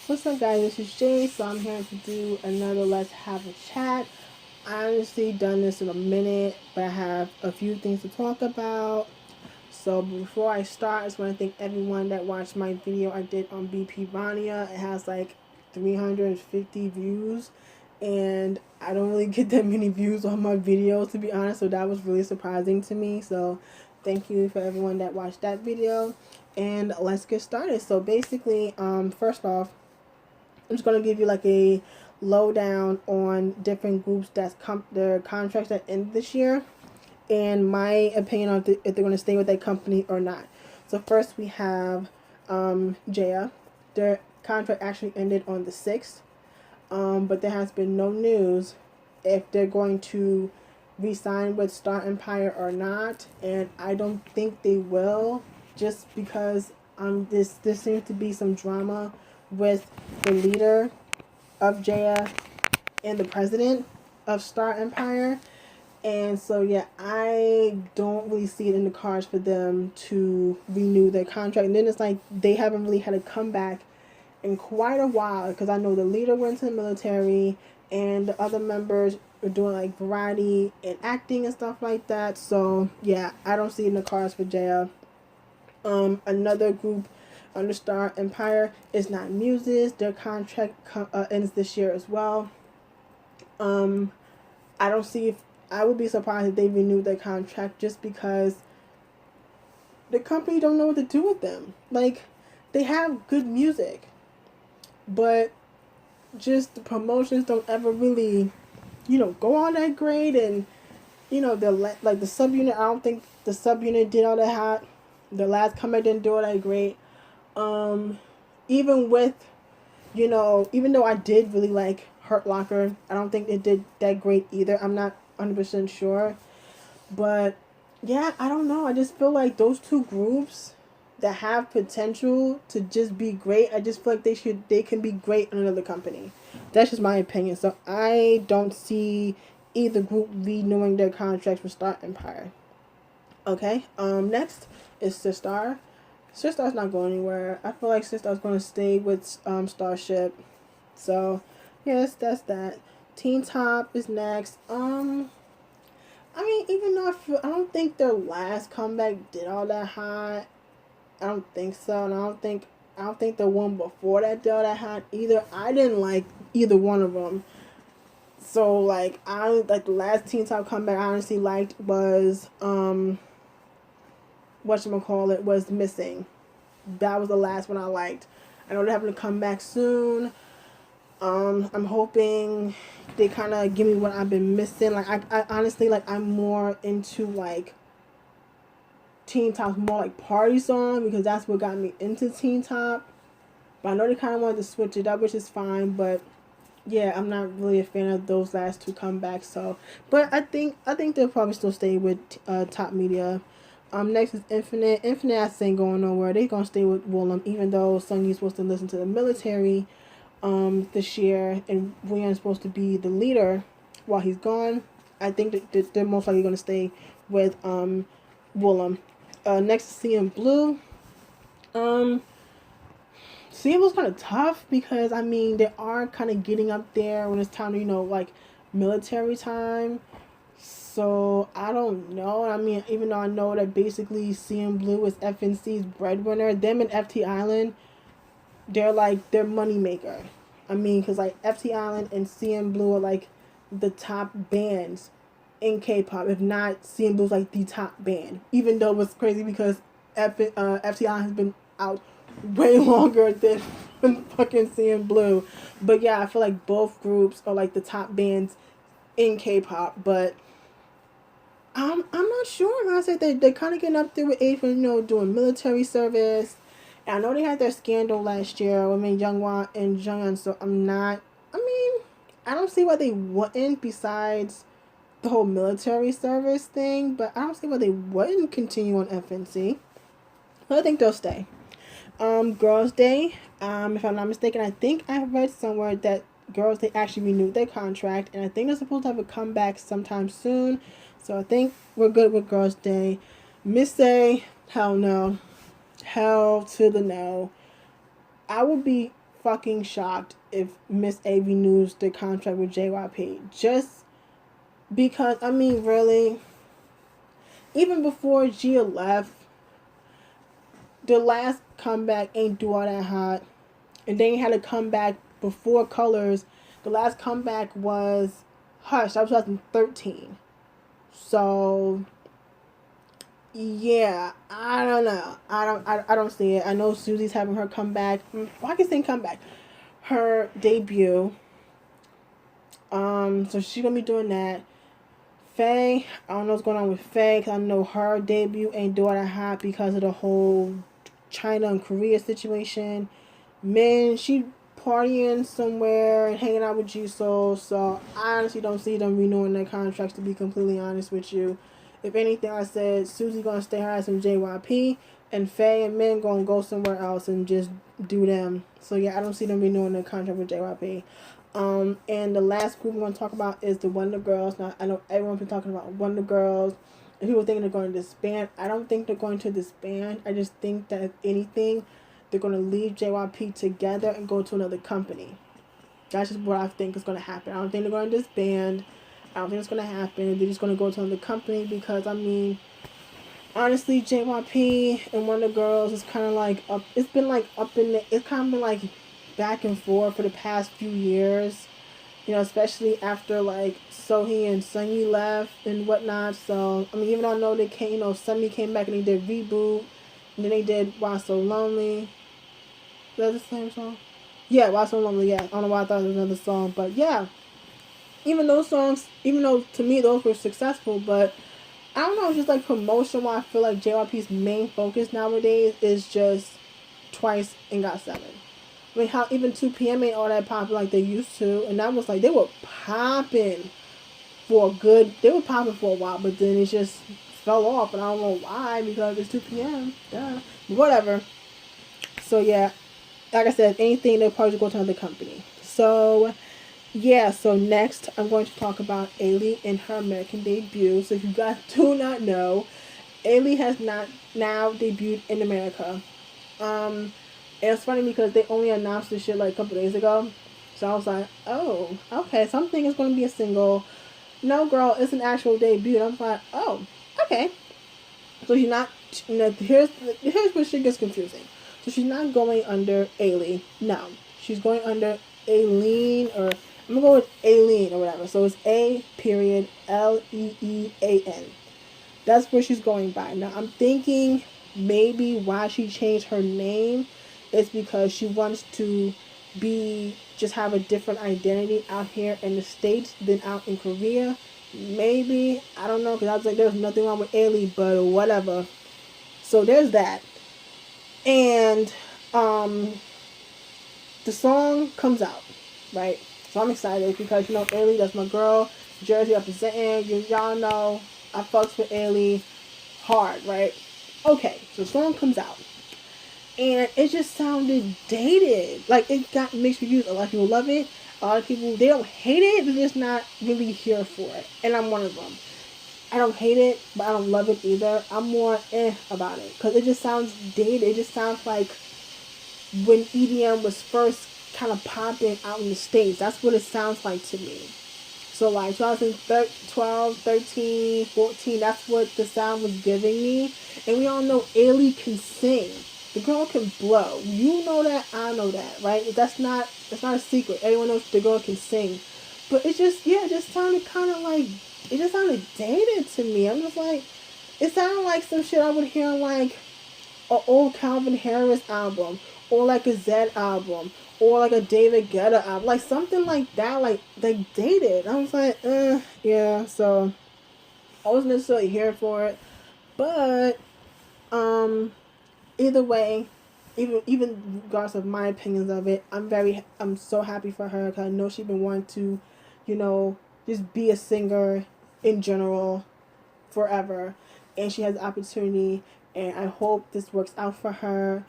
What's up, guys? This is Jay, so I'm here to do another Let's Have a Chat. I honestly done this in a minute, but I have a few things to talk about. So before I start, I just want to thank everyone that watched my video I did on BP Vania. It has like 350 views, and I don't really get that many views on my videos, to be honest, so that was really surprising to me. So thank you for everyone that watched that video, and let's get started. So basically, first off, I'm just gonna give you like a lowdown on different groups that's their contracts that end this year, and my opinion on if they're gonna stay with that company or not. So first we have Jaya. Their contract actually ended on the 6th, but there has been no news if they're going to re-sign with Star Empire or not, and I don't think they will, just because there seems to be some drama with the leader of Jaya and the president of Star Empire. And so, yeah, I don't really see it in the cards for them to renew their contract. And then it's like they haven't really had a comeback in quite a while, because I know the leader went to the military and the other members are doing like variety and acting and stuff like that. So, yeah, I don't see it in the cards for Jaya. Another group under Star Empire is Not Muses. Their contract ends this year as well. I don't see if I would be surprised if they renew their contract, just because the company don't know what to do with them. Like, they have good music, but just the promotions don't ever really, go all that great. And like the subunit, I don't think the subunit did all that hot. The last comeback didn't do all that great. Even with, even though I did really like Hurt Locker, I don't think it did that great either. I'm not 100% sure. But yeah, I don't know. I just feel like those two groups that have potential to just be great, I just feel like they can be great in another company. That's just my opinion. So I don't see either group renewing their contracts with Star Empire. Okay. Next is Sistar. Sistar's not going anywhere. I feel like Sistar's going to stay with Starship. So, yes, that's that. Teen Top is next. I mean, even though I don't think their last comeback did all that hot. I don't think so, and I don't think the one before that did all that hot either. I didn't like either one of them. So like the last Teen Top comeback I honestly liked was whatchamacallit was Missing. That was the last one I liked. I know they're having to come back soon. I'm hoping they kind of give me what I've been missing. Like I honestly, like, I'm more into like Teen Top's more like party song, because that's what got me into Teen Top. But I know they kind of wanted to switch it up, which is fine. But yeah, I'm not really a fan of those last two comebacks. So, but I think they'll probably still stay with Top Media. Next is Infinite. Infinite, I think, going nowhere. They're gonna stay with Wollom, even though Sungye's supposed to listen to the military this year, and William's supposed to be the leader while he's gone. I think that they're most likely gonna stay with Wollom. Next is CM Blue. CM Blue's kind of tough, because I mean they are kind of getting up there when it's time to like military time. So I don't know. I mean, even though I know that basically CM Blue is FNC's breadwinner, them and FT Island, they're like their money maker. I mean, because like FT Island and CM Blue are like the top bands in K-pop. If not, CM Blue's like the top band. Even though it's crazy, because FT Island has been out way longer than fucking CM Blue. But yeah, I feel like both groups are like the top bands in K-pop. But I'm not sure. Like I said, they're kind of getting up there with age for, doing military service. And I know they had their scandal last year with Younghwa and Junghyun, so I don't see why they wouldn't, besides the whole military service thing, but I don't see why they wouldn't continue on FNC. But I think they'll stay. Girls' Day, if I'm not mistaken, I think I read somewhere that Girls' Day actually renewed their contract, and I think they're supposed to have a comeback sometime soon. So I think we're good with Girls' Day. Miss A, hell no. Hell to the no. I would be fucking shocked if Miss A renews the contract with JYP. Just because, I mean, really, even before Gia left, the last comeback ain't do all that hot. And then he had a comeback before Colors. The last comeback was Hush. That was 2013. So yeah, I don't know. I don't see it. I know Susie's having her comeback. Well, I can say comeback. Her debut. So she's gonna be doing that. Faye, I don't know what's going on with Faye, because I know her debut ain't doing that hot because of the whole China and Korea situation. Min, she partying somewhere and hanging out with Jisoo, so I honestly don't see them renewing their contracts, to be completely honest with you. If anything, I said Susie gonna stay her ass in JYP, and Faye and Min gonna go somewhere else and just do them. So yeah, I don't see them renewing their contract with JYP. And the last group we're going to talk about is the Wonder Girls. Now, I know everyone's been talking about Wonder Girls, and people think they're going to disband. I don't think they're going to disband. I just think that if anything, they're going to leave JYP together and go to another company. That's just what I think is going to happen. I don't think they're going to disband. I don't think it's going to happen. They're just going to go to another company because, I mean, honestly, JYP and Wonder Girls is kind of like up. It's been like up in the. It's kind of been like back and forth for the past few years, you know, especially after like Seohyun and Sunny left and whatnot. So I mean, even though I know they came, you know, Sunny came back and they did Reboot, and then they did Why So Lonely. Is that the same song? Yeah, Why So Lonely. Yeah, I don't know why I thought it was another song, but yeah, even those songs, even though to me those were successful, but I don't know, it's just like promotion. Why I feel like JYP's main focus nowadays is just Twice and GOT7. I mean, how even 2PM ain't all that popular like they used to. And that was like, they were popping for a good, they were popping for a while, but then it just fell off. And I don't know why, because it's 2PM. Duh. But whatever. So yeah, like I said, anything, they'll probably go to another company. So yeah, so next I'm going to talk about Ailee and her American debut. So if you guys do not know, Ailee has not now debuted in America. And it's funny because they only announced this shit like a couple days ago. So I was like, oh, okay, something is going to be a single. No, girl, it's an actual debut. And I'm like, oh, okay. So she's not, you know, here's where shit gets confusing. So she's not going under Ailee. No. She's going under Aileen, or I'm going to go with Aileen or whatever. So it's A.Leean. That's where she's going by. Now, I'm thinking maybe why she changed her name is because she wants to just have a different identity out here in the States than out in Korea. Maybe. I don't know, because I was like, there's nothing wrong with Ailee, but whatever. So there's that. And the song comes out, right? So I'm excited because, you know, Ailee, that's my girl. Jersey representing. Y'all know I fucks with Ailee hard, right? Okay, so the song comes out. And it just sounded dated. Like, it got mixed reviews. A lot of people love it. A lot of people, they don't hate it. They're just not really here for it. And I'm one of them. I don't hate it, but I don't love it either. I'm more about it. Because it just sounds dated. It just sounds like when EDM was first kind of popping out in the States. That's what it sounds like to me. So, like, 2012, 13, 14, that's what the sound was giving me. And we all know Ailee can sing. The girl can blow. You know that, I know that, right? That's not a secret. Everyone knows the girl can sing. But it just sounded kind of like, it just sounded dated to me. I'm just like, it sounded like some shit I would hear on like an old Calvin Harris album, or like a Zed album, or like a David Guetta album, like something like that, like dated. I was like, yeah. So I wasn't necessarily here for it, but either way, even regardless of my opinions of it, I'm so happy for her because I know she's been wanting to, you know, just be a singer in general forever, and she has the opportunity, and I hope this works out for her.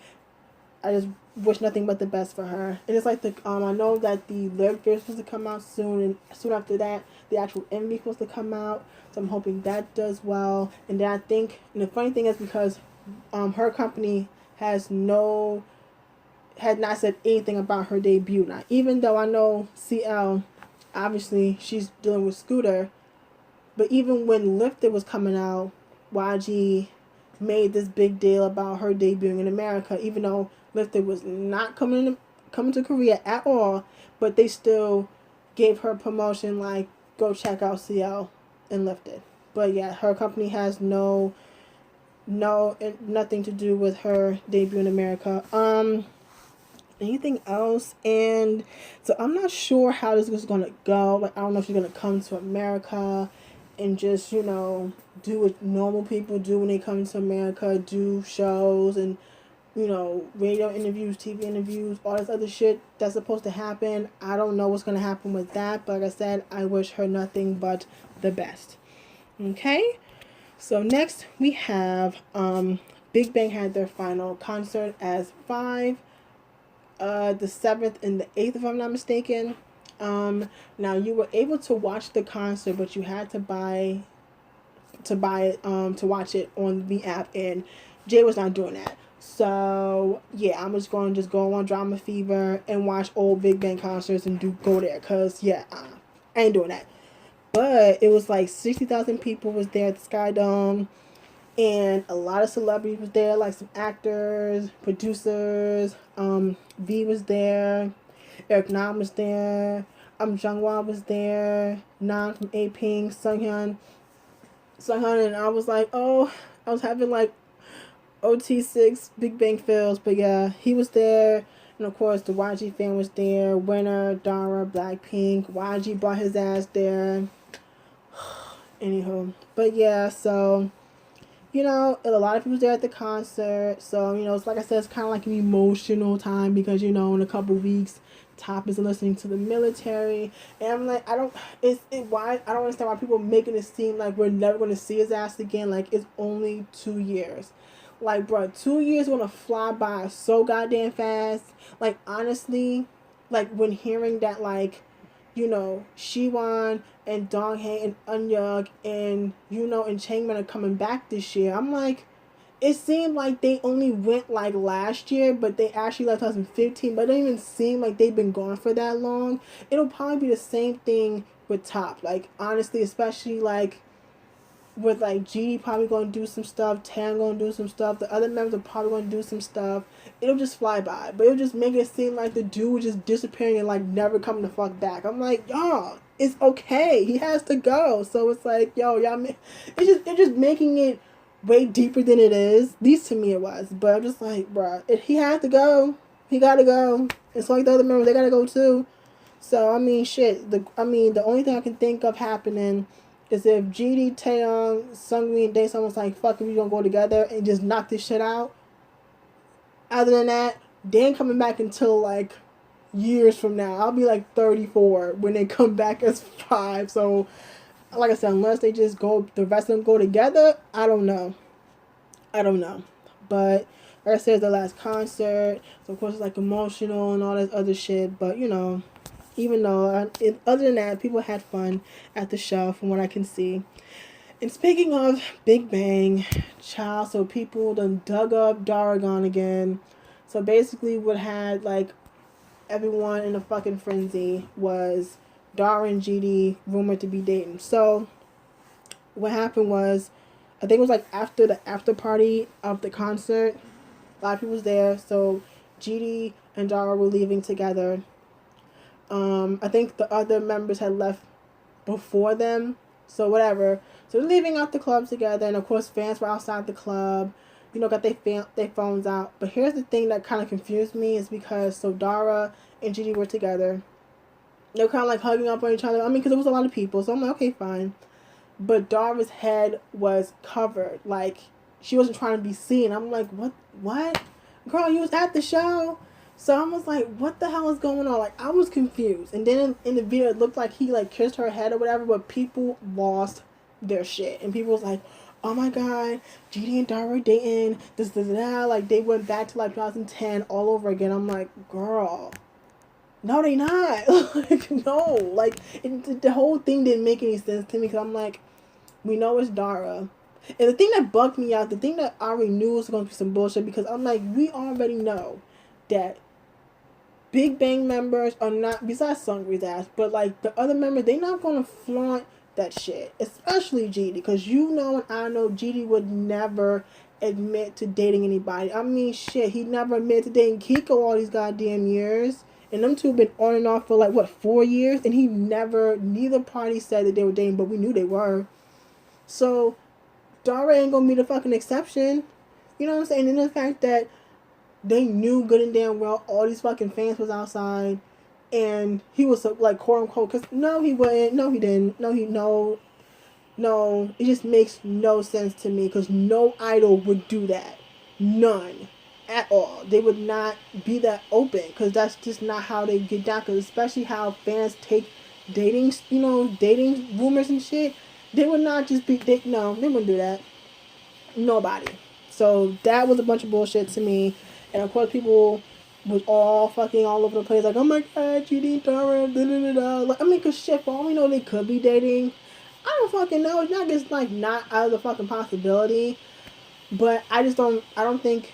I just wish nothing but the best for her. And it's like I know that the lyric video is supposed to come out soon, and soon after that, the actual MV is supposed to come out. So I'm hoping that does well. And then I think, and the funny thing is because her company has no had not said anything about her debut. Now, even though I know CL, obviously she's dealing with Scooter, but even when Lifted was coming out, YG made this big deal about her debuting in America, even though Lifted was not coming to Korea at all, but they still gave her promotion like, go check out CL and Lifted. But yeah, her company has nothing to do with her debut in America. Anything else? And so I'm not sure how this is gonna go. Like, I don't know if she's gonna come to America and just, you know, do what normal people do when they come to America, do shows and, you know, radio interviews, TV interviews, all this other shit that's supposed to happen. I don't know what's gonna happen with that, but like I said, I wish her nothing but the best. Okay? So next we have Big Bang had their final concert as 5, the 7th and the 8th, if I'm not mistaken. Now you were able to watch the concert, but you had to buy it to watch it on the app, and Jay was not doing that. So yeah, I'm just going to go on Drama Fever and watch old Big Bang concerts and go there, cause yeah, I ain't doing that. But it was like 60,000 people was there at the Sky Dome, and a lot of celebrities was there, like some actors, producers. V was there, Eric Nam was there, Jungwon was there, Nam from A Pink, Seohyun, and I was like, oh, I was having like OT6 Big Bang feels, but yeah, he was there. And of course, the YG fan was there. Winner, Dara, Blackpink. YG brought his ass there. Anywho, but yeah, so, you know, a lot of people there at the concert. So, you know, it's like I said, it's kind of like an emotional time because, you know, in a couple weeks, Top is listening to the military. And I'm like, why, I don't understand why people are making it seem like we're never going to see his ass again. Like, it's only 2 years. Like, bro, 2 years going to fly by so goddamn fast. Like, honestly, like, when hearing that, like, you know, Siwon and Donghae and Eunhyuk and, you know, and Changmin are coming back this year. I'm like, it seemed like they only went like last year, but they actually left 2015. But it don't even seem like they've been gone for that long. It'll probably be the same thing with Top. Like, honestly, especially like with like G probably going to do some stuff, Tan going to do some stuff, the other members are probably going to do some stuff. It'll just fly by, but it'll just make it seem like the dude was just disappearing and like never coming the fuck back. I'm like, y'all, it's okay, he has to go. So it's like, yo, y'all, it's just making it way deeper than it is. At least to me it was, but I'm just like, bruh, if he had to go, he gotta go. It's like the other members, they gotta go too. So I mean, shit. The only thing I can think of happening is if GD, Taeyong, Sungri, and Daesun was like, fuck it, we gonna go together and just knock this shit out. Other than that, they ain't coming back until like years from now. I'll be like 34 when they come back as 5. So, like I said, unless they just go, the rest of them go together, I don't know. But, like I said, it's the last concert. So, of course, it's like emotional and all this other shit. But, you know, even though, other than that, people had fun at the show from what I can see. And speaking of Big Bang, child, so people done dug up Daragon again. So basically what had, like, everyone in a fucking frenzy was Dara and GD rumored to be dating. So what happened was, I think it was, like, after the after party of the concert, a lot of people was there. So GD and Dara were leaving together. I think the other members had left before them, so whatever. So they're leaving out the club together, and of course fans were outside the club, you know, got their phones out. But here's the thing that kind of confused me is because, so Dara and GD were together. They were kind of like hugging up on each other. I mean, because there was a lot of people, so I'm like, okay, fine. But Dara's head was covered, like, she wasn't trying to be seen. I'm like, what? Girl, you was at the show? So I was like, what the hell is going on? Like, I was confused. And then in the video, it looked like he, like, kissed her head or whatever, but people lost their shit. And people was like, oh my god, GD and Dara dating, this, like, they went back to, like, 2010 all over again. I'm like, girl, no, they not. Like, no. Like, the whole thing didn't make any sense to me, because I'm like, we know it's Dara. And the thing that bugged me out, the thing that I already knew was going to be some bullshit, because I'm like, we already know that Big Bang members are not, besides Sungri's ass, but like the other members, they not gonna flaunt that shit. Especially GD, because you know and I know GD would never admit to dating anybody. I mean, shit, he never admitted to dating Kiko all these goddamn years. And them two been on and off for like, what, 4 years? And he never, neither party said that they were dating, but we knew they were. So, Dara ain't gonna be the fucking exception. You know what I'm saying? And the fact that they knew good and damn well all these fucking fans was outside, and he was like, quote unquote, because no, he wouldn't, no, he didn't, no, it just makes no sense to me, because no idol would do that. None. At all. They would not be that open, because that's just not how they get down, because especially how fans take dating, dating rumors and shit, they would not just be, no, they wouldn't do that. Nobody. So that was a bunch of bullshit to me. And of course, people was all fucking all over the place, like, oh my god, GD, Dara, da da da da. Like, I mean, cause shit, for all we know, they could be dating. I don't fucking know. It's not just like not out of the fucking possibility. But I don't think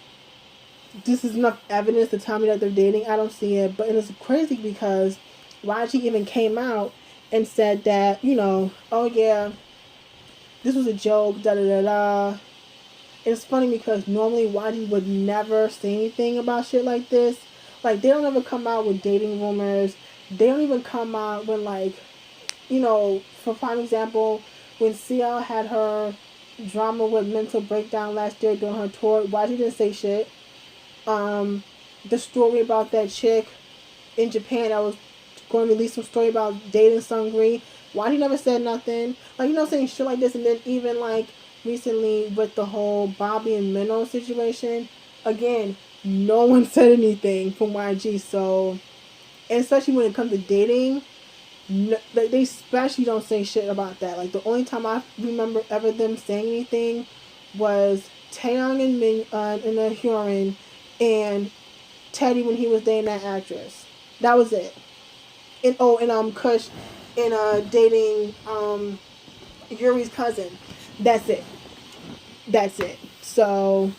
this is enough evidence to tell me that they're dating. I don't see it. But it's crazy because YG even came out and said that, oh yeah, this was a joke, da da da da. It's funny because normally YG would never say anything about shit like this. Like, they don't ever come out with dating rumors. They don't even come out when, like, for prime example, when CL had her drama with mental breakdown last year during her tour, YG didn't say shit. The story about that chick in Japan that was going to release some story about dating Sungri, YG never said nothing. Like, saying shit like this. And then even, like, recently with the whole Bobby and Minnow situation, again, no one said anything from YG. So, and especially when it comes to dating, no, they especially don't say shit about that. Like, the only time I remember ever them saying anything was Taeyong and the Hyun and Teddy when he was dating that actress. That was it. And Kush and dating Yuri's cousin. That's it. So,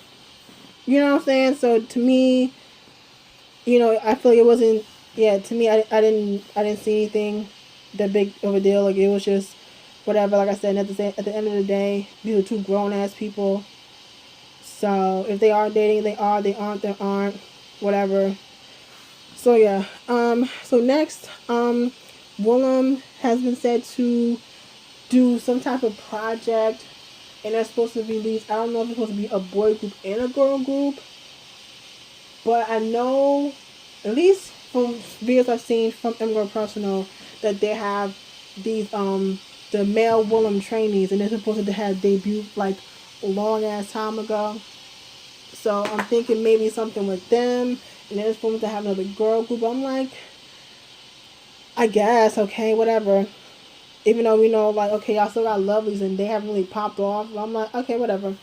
you know what I'm saying? So to me, I feel like it wasn't. Yeah, to me, I didn't see anything that big of a deal. Like, it was just whatever. Like I said, at the end of the day, these are two grown ass people. So if they are dating, they are. They aren't, they aren't. Whatever. So yeah. So next, Wollom has been said to do some type of project, and they're supposed to release, I don't know if it's supposed to be a boy group and a girl group, but I know, at least from videos I've seen from Girl Personal, that they have these the male Wollom trainees, and they're supposed to have debuted like a long ass time ago. So I'm thinking maybe something with them, and they're supposed to have another girl group. I'm like, I guess, okay, whatever. Even though we know, like, okay, y'all still got lovelies and they haven't really popped off. I'm like, okay, whatever.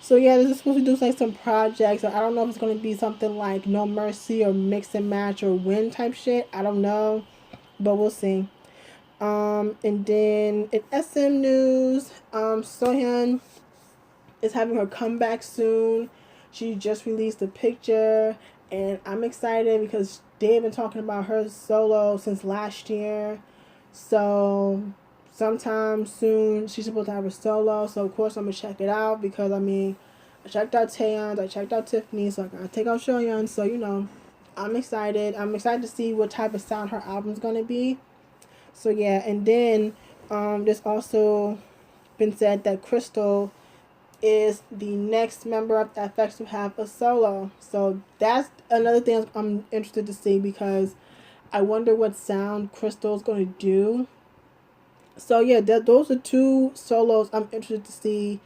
So yeah, this is supposed to do like some projects. I don't know if it's going to be something like No Mercy or Mix and Match or Win type shit. I don't know, but we'll see. And then in SM news, Seohyun is having her comeback soon. She just released a picture, and I'm excited because they've been talking about her solo since last year. So sometime soon she's supposed to have a solo. So of course I'm gonna check it out because I checked out Taeyon's, I checked out Tiffany's, so I gotta take out Seohyun. So I'm excited. I'm excited to see what type of sound her album's gonna be. So yeah, and then there's also been said that Krystal is the next member of FX to have a solo. So that's another thing I'm interested to see because I wonder what sound Krystal's going to do. So yeah, those are two solos I'm interested to see,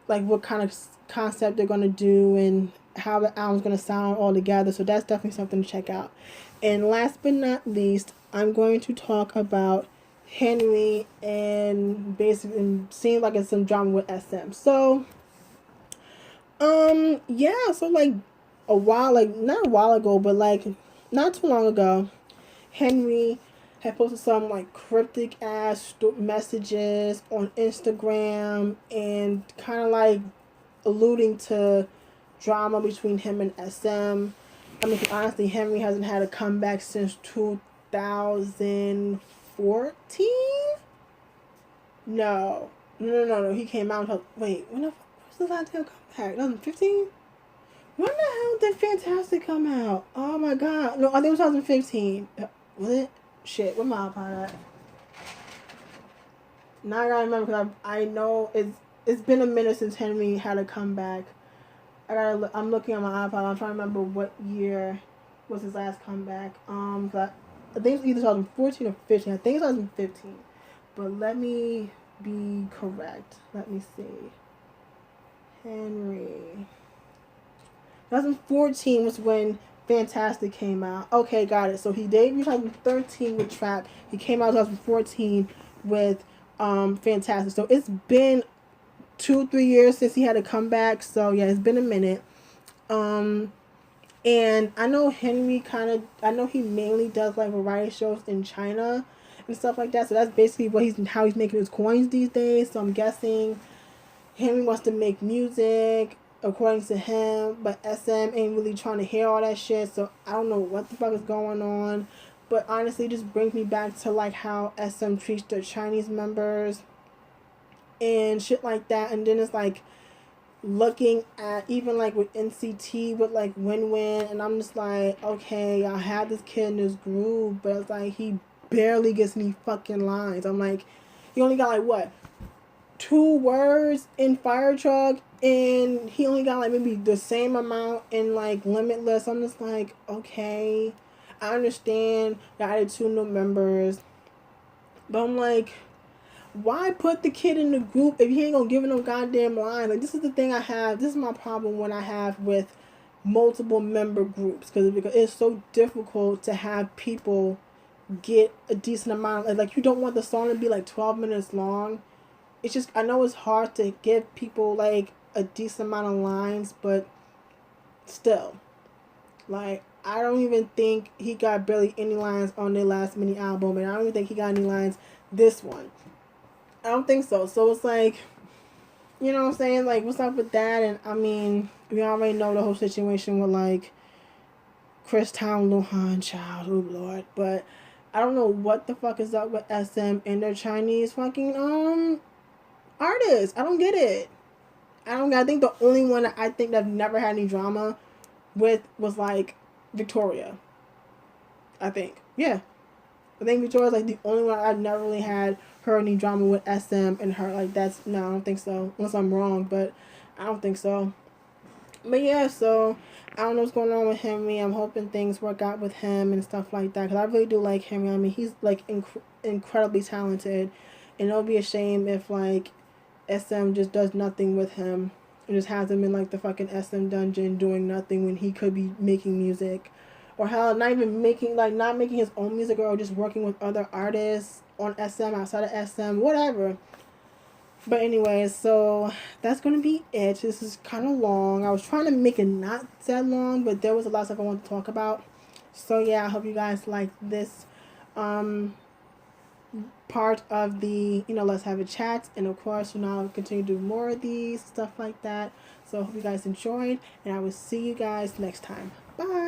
like what kind of concept they're going to do and how the album's going to sound all together. So that's definitely something to check out. And last but not least, I'm going to talk about Henry and basically seems like it's some drama with SM. So yeah, so like not a while ago, but like not too long ago, Henry had posted some like cryptic ass messages on Instagram and kind of like alluding to drama between him and SM. I mean, honestly, Henry hasn't had a comeback since 2014. No, no. He came out. Wait, when was the last time comeback? 2015. When the hell did Fantastic come out? Oh my god. No, I think it was 2015. Was it? Shit, where my iPod at? Now I gotta remember because I know it's been a minute since Henry had a comeback. I'm looking at my iPod. I'm trying to remember what year was his last comeback. I think it's either 2014 or 15. I think it's 2015. But let me be correct. Let me see. Henry. 2014 was when Fantastic came out. Okay, got it. So he debuted 2013 with Trap. He came out 2014 with Fantastic. So it's been 2-3 years since he had a comeback. So yeah, it's been a minute. And I know Henry I know he mainly does like variety shows in China and stuff like that. So that's basically how he's making his coins these days. So I'm guessing Henry wants to make music according to him, but SM ain't really trying to hear all that shit. So I don't know what the fuck is going on. But honestly, it just brings me back to like how SM treats their Chinese members and shit like that. And then it's like looking at even like with NCT with like Win, and I'm just like, okay, y'all had this kid in this groove, but it's like he barely gets any fucking lines. I'm like, he only got like what, 2 words in Fire Truck, and he only got like maybe the same amount in like Limitless. I'm just like, okay, I understand y'all added 2 new members, but I'm like, why put the kid in the group if he ain't gonna give him no goddamn line? Like, this is the thing I have. This is my problem when I have with multiple member groups, because it's so difficult to have people get a decent amount. Like, you don't want the song to be like 12 minutes long. It's just, I know it's hard to give people like a decent amount of lines, but still, like, I don't even think he got barely any lines on their last mini album, and I don't even think he got any lines this one. I don't think so. So it's like, you know what I'm saying? Like, what's up with that? And I mean, we already know the whole situation with like Krystal, Luhan, child, oh lord. But I don't know what the fuck is up with SM and their Chinese fucking artists. I don't get it. I think the only one that I think that never had any drama with was like Victoria. I think. Yeah. I think Victoria's like the only one I've never really had her any drama with SM and her. Like, no, I don't think so. Unless I'm wrong, but I don't think so. But yeah, so I don't know what's going on with Henry. I'm hoping things work out with him and stuff like that, because I really do like Henry. I mean, he's like incredibly talented, and it'll be a shame if like SM just does nothing with him and just has him in like the fucking SM dungeon doing nothing when he could be making music. Or hell, not even not making his own music, or just working with other artists on SM, outside of SM, whatever. But anyways, so that's going to be it. This is kind of long. I was trying to make it not that long, but there was a lot of stuff I wanted to talk about. So yeah, I hope you guys like this part of the, Let's Have a Chat. And of course, I'll continue to do more of these, stuff like that. So I hope you guys enjoyed, and I will see you guys next time. Bye!